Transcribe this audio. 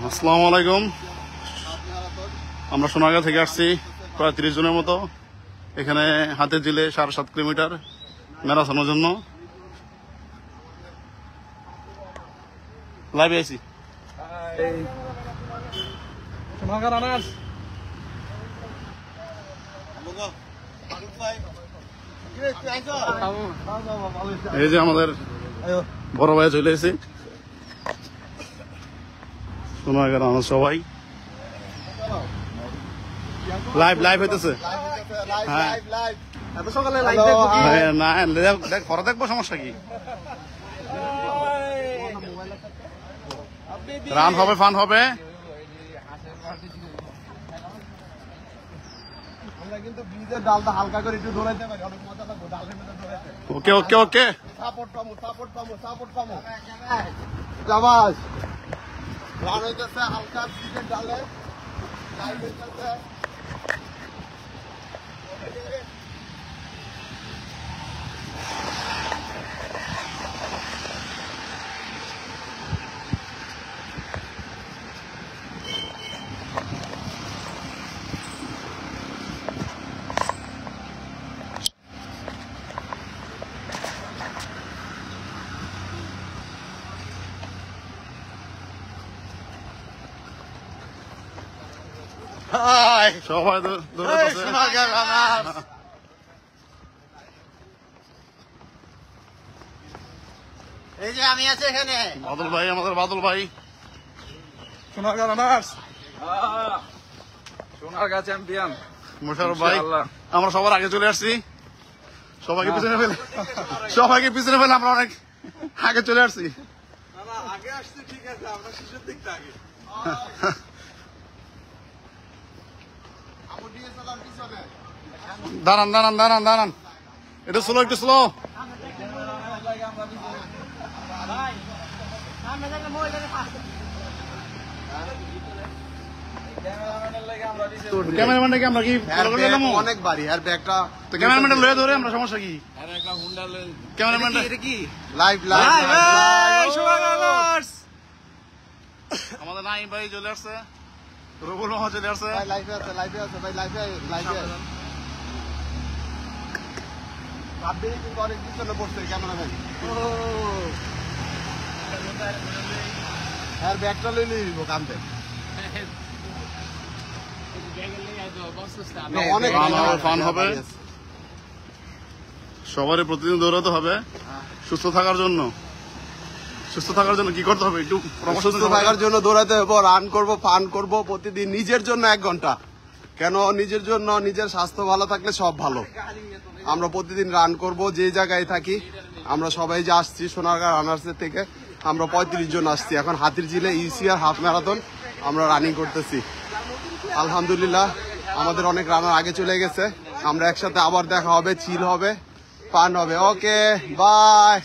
আসসালামু আলাইকুম। আমরা সোনারগাঁ থেকে আসছি প্রায় 30 জনের মতো এখানে হাতের ঝিলে 7.5 কিলোমিটার ম্যারাথনের জন্য লাইভে আছি। এই যে আমাদের বড় ভাই চলে এসেছি সোনারগাঁ আনার সবাই লাইভ হইতেছে। না ঘরে দেখবো, সমস্যা কি? রান হবে, ফান হবে। ওকে ওকে ওকে রান হইতেছে হালকা ক্রিকেট ডালে লাইভ হইতেছে। সবাই এই যে আমি আছি এখানে। বাদল ভাই, আমাদের বাদল ভাই সোনারগাঁ রানার্স, সোনারগাঁ চ্যাম্পিয়ন মোশাররফ ভাই। আমরা সবার আগে চলে আসছি, সবাইকে পিছনে ফেলে আমরা অনেক আগে চলে আসছি। আগে আসছি ঠিক আছে, আমরা শেষের দিকটা আগে। দাঁড়ান একটু স্লো ক্যামেরাম্যানটাকে আমরা কি অনেক বাড়ি আর ব্যাগটা তো ক্যামেরাম্যানটা লয়ে ধরে আমরা, সমস্যা কি? ক্যামেরাম্যানটা লাইভ আমাদের নাইম ভাই চলে আসছে, রবুল মামা চলে আসছে। লাইভে আছে ভাই, লাইভে আপনি কিন্তু অনেক পিছনে পড়ছে ক্যামেরাম্যান। আর ব্যাগটা লই নিব কামতে। অনেক ফান হবে, সবারই প্রতিদিন দৌড়াতে হবে সুস্থ থাকার জন্য। কি করতে হবে? একটু সুস্থ থাকার জন্য দৌড়াতে হবে, রান করব, ফান করব প্রতিদিন। নিজের জন্য 1 ঘন্টা, কেন নিজের জন্য, নিজের স্বাস্থ্য ভালো থাকলে সব ভালো। আমরা প্রতিদিন রান করব, যে জায়গায় থাকি। আমরা সবাই যে আসছি সোনারগাঁ রানার্সের থেকে, আমরা 35 জন আসছি। এখন হাতির ঝিলে ইউসিআর হাফ ম্যারাথন আমরা রানিং করতেছি। আলহামদুলিল্লাহ আমাদের অনেক রানার আগে চলে গেছে। আমরা একসাথে আবার দেখা হবে, চিল হবে, ফান হবে। Okay bye.